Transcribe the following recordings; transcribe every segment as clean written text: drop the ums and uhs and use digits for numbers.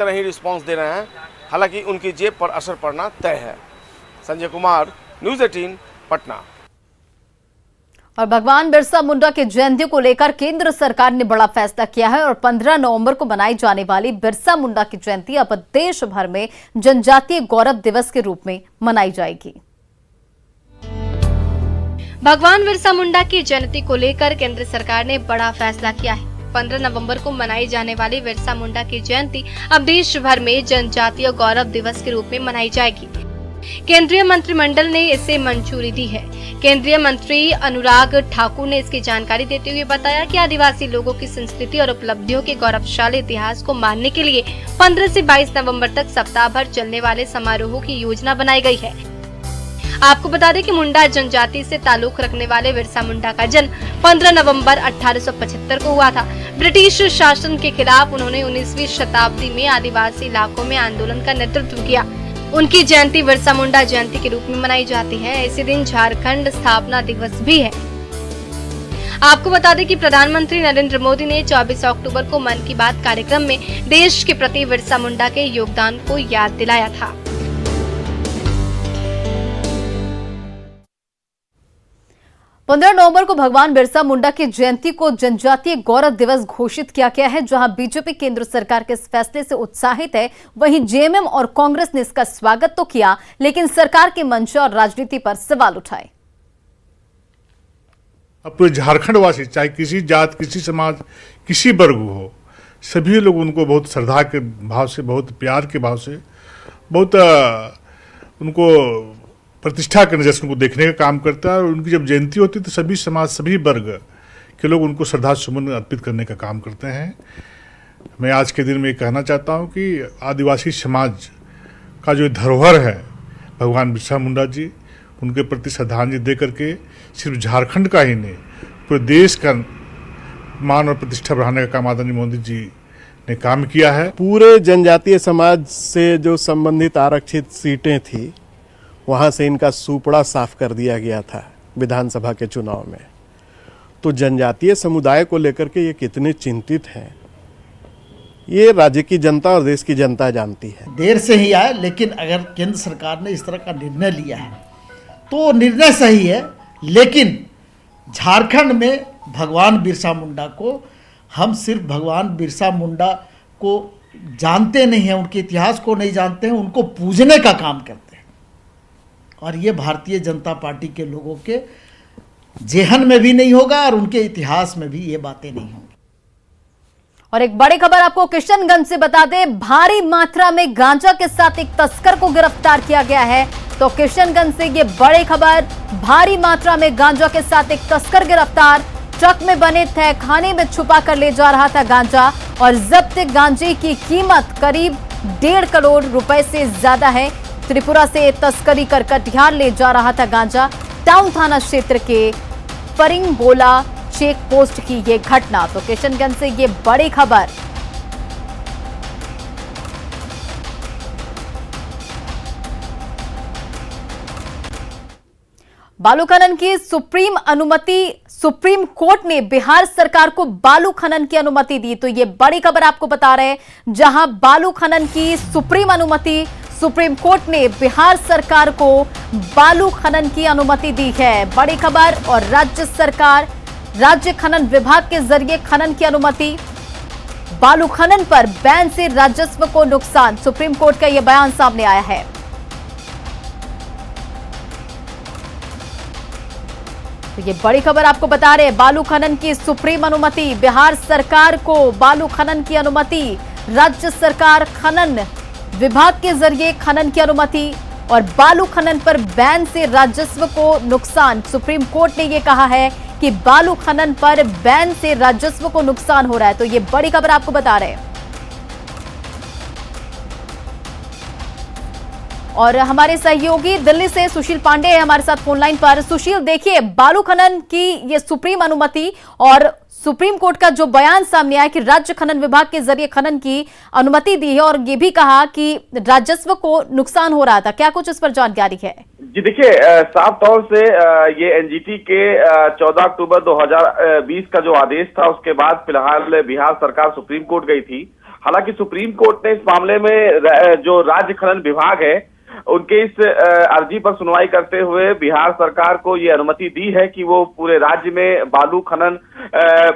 तरह ही रिस्पांस दे रहे हैं, हालांकि उनकी जेब पर असर पड़ना तय है। संजय कुमार, न्यूज़ 18, पटना। और भगवान बिरसा मुंडा की जयंती को लेकर केंद्र सरकार ने बड़ा फैसला किया है और 15 नवंबर को मनाई जाने वाली बिरसा मुंडा की जयंती अब देश भर में जनजातीय गौरव दिवस के रूप में मनाई जाएगी। भगवान बिरसा मुंडा की जयंती को लेकर केंद्र सरकार ने बड़ा फैसला किया है। 15 नवंबर को मनाई जाने वाली बिरसा मुंडा की जयंती अब देश भर में जनजातीय गौरव दिवस के रूप में मनाई जाएगी। केंद्रीय मंत्रिमंडल ने इसे मंजूरी दी है। केंद्रीय मंत्री अनुराग ठाकुर ने इसकी जानकारी देते हुए बताया कि आदिवासी लोगों की संस्कृति और उपलब्धियों के गौरवशाली इतिहास को मानने के लिए 15 से 22 नवंबर तक सप्ताह भर चलने वाले समारोहों की योजना बनाई गई है। आपको बता दें कि मुंडा जनजाति से ताल्लुक रखने वाले बिरसा मुंडा का जन्म 15 नवंबर 1875 को हुआ था। ब्रिटिश शासन के खिलाफ उन्होंने 19वीं शताब्दी में आदिवासी इलाकों में आंदोलन का नेतृत्व किया। उनकी जयंती बिरसा मुंडा जयंती के रूप में मनाई जाती है। इसी दिन झारखंड स्थापना दिवस भी है। आपको बता दें कि प्रधानमंत्री नरेंद्र मोदी ने 24 अक्टूबर को मन की बात कार्यक्रम में देश के प्रति बिरसा मुंडा के योगदान को याद दिलाया था। 15 नवंबर को भगवान बिरसा मुंडा की जयंती को जनजातीय गौरव दिवस घोषित किया गया है। जहां बीजेपी केंद्र सरकार के इस फैसले से उत्साहित है, वहीं जेएमएम और कांग्रेस ने इसका स्वागत तो किया, लेकिन सरकार के मंशा और राजनीति पर सवाल उठाए। अब पूरे झारखंड वासी, चाहे किसी जात, किसी समाज, किसी वर्ग हो, सभी लोग उनको बहुत श्रद्धा के भाव से, बहुत प्यार के भाव से, बहुत उनको प्रतिष्ठा करने जैसे उनको देखने का काम करता है। और उनकी जब जयंती होती है तो सभी समाज, सभी वर्ग के लोग उनको श्रद्धा सुमन अर्पित करने का काम करते हैं। मैं आज के दिन में ये कहना चाहता हूँ कि आदिवासी समाज का जो धरोहर है भगवान बिरसा मुंडा जी, उनके प्रति श्रद्धांजलि दे करके सिर्फ झारखंड का ही नहीं, पूरे देश का मान और प्रतिष्ठा बढ़ाने का काम आदरणीय मोदी जी ने काम किया है। पूरे जनजातीय समाज से जो संबंधित आरक्षित सीटें थी, वहाँ से इनका सुपड़ा साफ कर दिया गया था विधानसभा के चुनाव में। तो जनजातीय समुदाय को लेकर के ये कितने चिंतित हैं, ये राज्य की जनता और देश की जनता जानती है। देर से ही आए, लेकिन अगर केंद्र सरकार ने इस तरह का निर्णय लिया है तो निर्णय सही है। लेकिन झारखंड में भगवान बिरसा मुंडा को हम सिर्फ भगवान बिरसा मुंडा को जानते नहीं हैं, उनके इतिहास को नहीं जानते हैं, उनको पूजने का काम करते हैं। और ये भारतीय जनता पार्टी के लोगों के जेहन में भी नहीं होगा और उनके इतिहास में भी ये बातें नहीं होंगी। और एक बड़ी खबर आपको किशनगंज से बता दें, भारी मात्रा में गांजा के साथ एक तस्कर को गिरफ्तार किया गया है। तो किशनगंज से ये बड़ी खबर, भारी मात्रा में गांजा के साथ एक तस्कर गिरफ्तार। ट्रक में बने तहखाने में छुपा कर ले जा रहा था गांजा और जब्त गांजे की कीमत करीब 1.5 करोड़ रुपए से ज्यादा है। त्रिपुरा से तस्करी कर कटिहार ले जा रहा था गांजा। टाउन थाना क्षेत्र के फरिंगबोला चेक पोस्ट की ये घटना। तो किशनगंज से ये बड़ी खबर। बालू खनन की सुप्रीम अनुमति, सुप्रीम कोर्ट ने बिहार सरकार को बालू खनन की अनुमति दी। तो ये बड़ी खबर आपको बता रहे हैं, जहां बालू खनन की सुप्रीम अनुमति, सुप्रीम कोर्ट ने बिहार सरकार को बालू खनन की अनुमति दी है। बड़ी खबर। और राज्य सरकार, राज्य खनन विभाग के जरिए खनन की अनुमति, बालू खनन पर बैन से राजस्व को नुकसान, सुप्रीम कोर्ट का यह बयान सामने आया है। तो ये बड़ी खबर आपको बता रहे हैं, बालू खनन की सुप्रीम अनुमति, बिहार सरकार को बालू खनन की अनुमति, राज्य सरकार खनन विभाग के जरिए खनन की अनुमति और बालू खनन पर बैन से राजस्व को नुकसान। सुप्रीम कोर्ट ने यह कहा है कि बालू खनन पर बैन से राजस्व को नुकसान हो रहा है। तो ये बड़ी खबर आपको बता रहे हैं। और हमारे सहयोगी दिल्ली से सुशील पांडे है हमारे साथ फोन लाइन पर। सुशील, देखिए, बालू खनन की ये सुप्रीम अनुमति और सुप्रीम कोर्ट का जो बयान सामने आया कि राज्य खनन विभाग के जरिए खनन की अनुमति दी है और ये भी कहा कि राजस्व को नुकसान हो रहा था, क्या कुछ इस पर जानकारी है? जी देखिए, साफ तौर से ये एनजीटी के 14 अक्टूबर 2020 का जो आदेश था, उसके बाद फिलहाल बिहार सरकार सुप्रीम कोर्ट गई थी हालांकि सुप्रीम कोर्ट ने इस मामले में जो राज्य खनन विभाग है उनके इस अर्जी पर सुनवाई करते हुए बिहार सरकार को ये अनुमति दी है कि वो पूरे राज्य में बालू खनन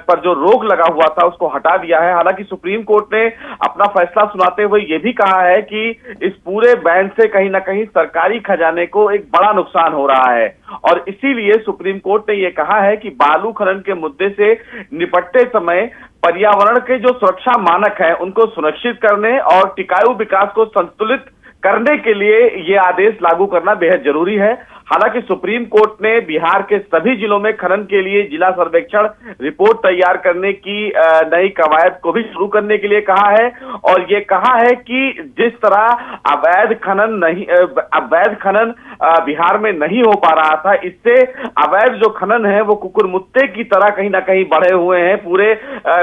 पर जो रोक लगा हुआ था उसको हटा दिया है। हालांकि सुप्रीम कोर्ट ने अपना फैसला सुनाते हुए ये भी कहा है कि इस पूरे बैन से कहीं ना कहीं सरकारी खजाने को एक बड़ा नुकसान हो रहा है और इसीलिए सुप्रीम कोर्ट ने ये कहा है कि बालू खनन के मुद्दे से निपटते समय पर्यावरण के जो सुरक्षा मानक है उनको सुनिश्चित करने और टिकाऊ विकास को संतुलित करने के लिए ये आदेश लागू करना बेहद जरूरी है। हालांकि सुप्रीम कोर्ट ने बिहार के सभी जिलों में खनन के लिए जिला सर्वेक्षण रिपोर्ट तैयार करने की नई कवायद को भी शुरू करने के लिए कहा है और ये कहा है कि जिस तरह अवैध खनन बिहार में नहीं हो पा रहा था, इससे अवैध जो खनन है वो कुकुरमुत्ते की तरह कहीं ना कहीं बढ़े हुए हैं पूरे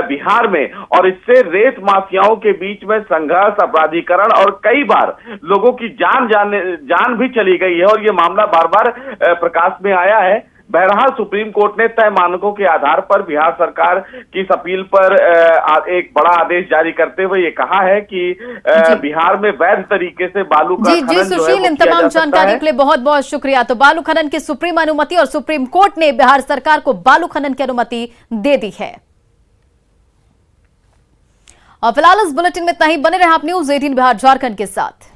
बिहार में और इससे रेत माफियाओं के बीच में संघर्ष, अपराधीकरण और कई बार लोगों की जान भी चली गई है और ये मामला बार बार प्रकाश में आया है। बहरहाल सुप्रीम कोर्ट ने तय मानकों के आधार पर बिहार सरकार की इस अपील पर एक बड़ा आदेश जारी करते हुए ये कहा है कि बिहार में वैध तरीके से बालू का खनन जो है सुशील, इन तमाम जानकारी के लिए बहुत बहुत शुक्रिया। तो बालू खनन की सुप्रीम अनुमति और सुप्रीम कोर्ट ने बिहार सरकार को बालू खनन की अनुमति दे दी है। और फिलहाल इस बुलेटिन में इतना ही। बने रहे आप न्यूज़ 18 बिहार झारखंड के साथ।